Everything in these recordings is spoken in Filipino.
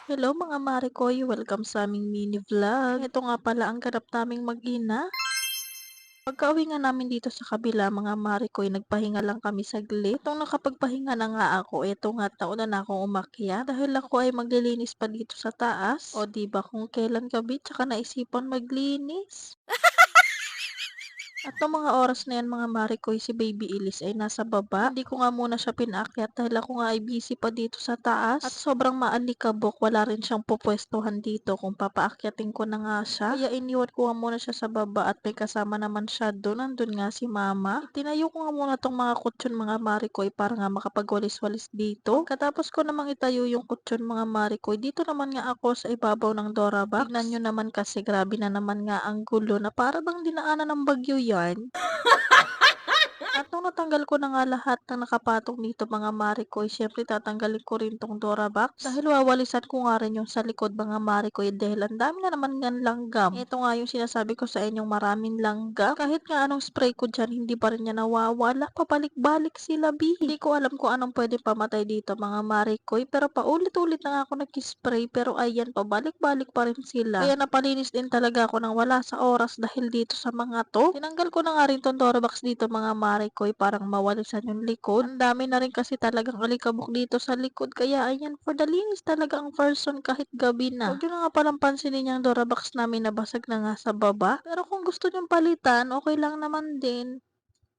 Hello mga Marikoy, welcome sa aming mini vlog. Ito nga pala ang ganap naming mag-ina. Pagka-uwi nga namin dito sa kabila mga Marikoy, nagpahinga lang kami saglit. Itong nakapagpahinga na nga ako, eto nga nauna na akong umakyat dahil ako ay maglilinis pa dito sa taas. O diba kung kailan gabi tsaka naisipan maglinis. At nung mga oras na yan mga Marikoy, si Baby Elise ay nasa baba. Hindi ko nga muna siya pinaakyat dahil ako nga ay busy pa dito sa taas. At sobrang maalikabok, wala rin siyang pupwestuhan dito kung papaakyatin ko na nga siya. Kaya iniwan ko nga muna siya sa baba at may kasama naman siya doon. Nandun nga si Mama. Itinayo ko nga muna tong mga kutsyon mga Marikoy para nga makapagwalis-walis dito. Katapos ko namang itayo yung kutsyon mga Marikoy, dito naman nga ako sa ibabaw ng Dora Box. Tignan nyo naman kasi grabe na naman nga ang gulo na para bang dinaanan ng bagyo yan. At nung natanggal ko na nga lahat ng nakapatong dito mga Marikoy, syempre tatanggalin ko rin tong Dora Box. Dahil wawalisan ko nga rin yung sa likod mga Marikoy dahil ang dami na naman ng langgam. Ito nga yung sinasabi ko sa inyong maraming langgam. Kahit nga anong spray ko dyan, hindi pa rin niya nawawala. Pabalik-balik sila Hindi ko alam kung anong pwede pamatay dito mga Marikoy. Pero paulit-ulit na nga ako nag-spray pero ayan, pabalik-balik pa rin sila. Kaya napalinis din talaga ako ng wala sa oras dahil dito sa mga to. Tinanggal ko na nga rin tong Dora Box dito mga Marikoy parang mawalisan yung likod. Ang dami na rin kasi talagang alikabok dito sa likod. Kaya ayan, for the linis talaga ang person kahit gabi na. Huwag nyo na nga palang pansinin yung Dora Box namin na basag na nga sa baba. Pero kung gusto nyong palitan, okay lang naman din.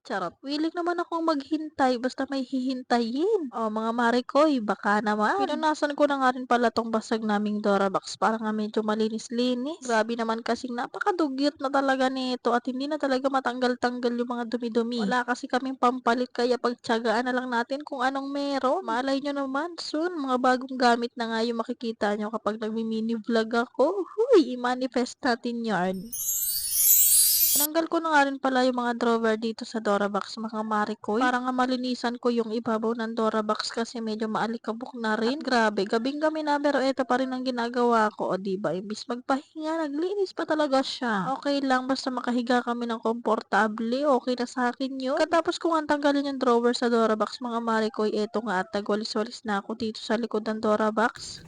Charot. Willing naman akong maghintay basta may hihintayin. O mga Marikoy, baka naman. Pinunasan ko na nga rin pala tong basag naming Dora Box para nga medyo malinis-linis. Grabe naman kasing napakadugyot na talaga nito at hindi na talaga matanggal-tanggal yung mga dumi-dumi. Wala kasi kaming pampalit kaya pagtiyagaan na lang natin kung anong meron. Malay nyo naman, soon mga bagong gamit na nga yung makikita nyo kapag nagmi-mini vlog ako. Huy, i-manifest natin yarn. Tinanggal ko na nga rin pala yung mga drawer dito sa Dora Box mga Marikoy. Para nga malinisan ko yung ibabaw ng Dora Box kasi medyo maalikabok na rin. At grabe, gabing-gabi na pero eto pa rin ang ginagawa ko. O diba, imbis magpahinga, naglinis pa talaga siya. Okay lang, basta makahiga kami ng komportable. Okay na sa akin yun. Katapos ko nga tanggalin yung drawer sa Dora Box mga Marikoy, eto nga at nagwalis-walis na ako dito sa likod ng Dora Box.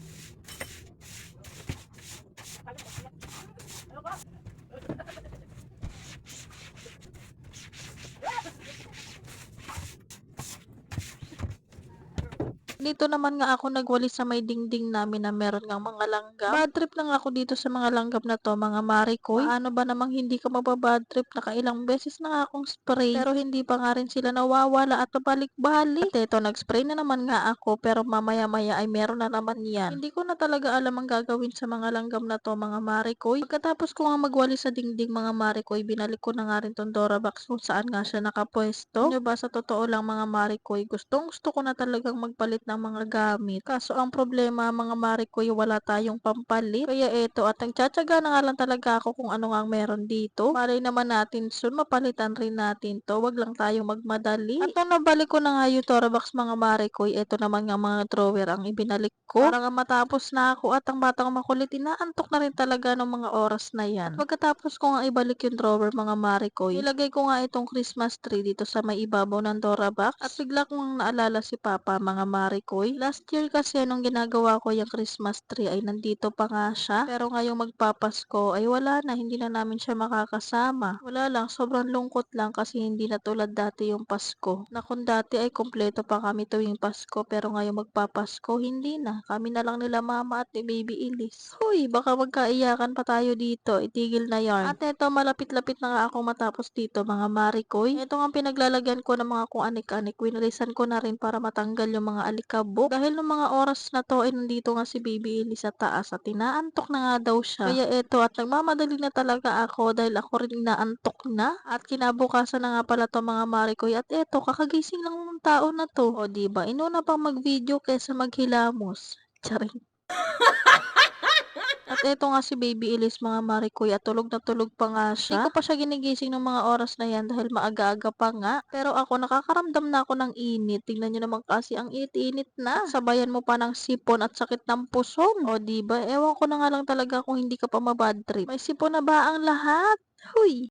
Dito naman nga ako nagwalis sa may dingding namin na meron ngang mga langgam. Bad trip lang ako dito sa mga langgam na to, mga Marikoy. Paano ba namang hindi ka mababad trip? Nakailang beses na nga akong spray. Pero hindi pa nga rin sila nawawala at pabalik-balik. At eto, nag-spray na naman nga ako pero mamaya-maya ay meron na naman yan. Hindi ko na talaga alam ang gagawin sa mga langgam na to, mga Marikoy. Pagkatapos ko nga magwalis sa dingding, mga Marikoy, binalik ko na nga rin tong Dora Box kung saan nga siya nakapwesto. Ano ba, sa totoo lang mga Marikoy, gustong gusto ko na talagang magpalit ng mga gamit. Kaso ang problema mga Marikoy, wala tayong pampalit. Kaya eto, at nagtsatsaga na nga lang talaga ako kung ano nga ang meron dito. Malay naman natin soon, mapalitan rin natin to. Wag lang tayong magmadali. At nung nabalik ko na nga yung Dora Box mga Marikoy, eto naman nga mga drawer ang ibinalik ko. Para nga matapos na ako at ang batang makulit, inaantok na rin talaga ng mga oras na yan. At pagkatapos ko nga ibalik yung drawer mga Marikoy, ilagay ko nga itong Christmas tree dito sa may ibabaw ng Dora Box. At bigla kong naalala si Papa mga Marikoy. Last year kasi nung ginagawa ko yung Christmas tree ay nandito pa nga siya. Pero ngayong magpapasko ay wala na, hindi na namin siya makakasama. Wala lang, sobrang lungkot lang kasi hindi na tulad dati yung Pasko. Na kung dati ay kompleto pa kami tuwing Pasko pero ngayong magpapasko hindi na. Kami na lang nila Mama at ni Baby Elise. Huy, baka magkaiyakan pa tayo dito. Itigil na yarn. At eto, malapit-lapit na nga ako matapos dito mga Marikoy. Ito nga pinaglalagyan ko ng mga kung anik-anik. Winalisan ko na rin para matanggal yung mga alikabok. Dahil nung mga oras na to ay nandito nga si Baby Ellie sa taas at inaantok na nga daw siya. Kaya eto, at nagmamadali na talaga ako dahil ako rin inaantok na. At kinabukasan na nga pala to mga Marikoy. At eto, kakagising lang ng tao na to. O diba, inuna pang mag-video kaysa maghilamos. Charing. At eto nga si Baby Elise mga Marikoy at tulog na tulog pa nga siya. Hindi ko pa siya ginigising ng mga oras na yan dahil maaga-aga pa nga. Pero ako nakakaramdam na ako ng init. Tingnan nyo naman kasi ang init-init na. At sabayan mo pa ng sipon at sakit ng puson. O diba? Ewan ko na nga lang talaga kung hindi ka pa mabad trip. May sipon na ba ang lahat? Huy!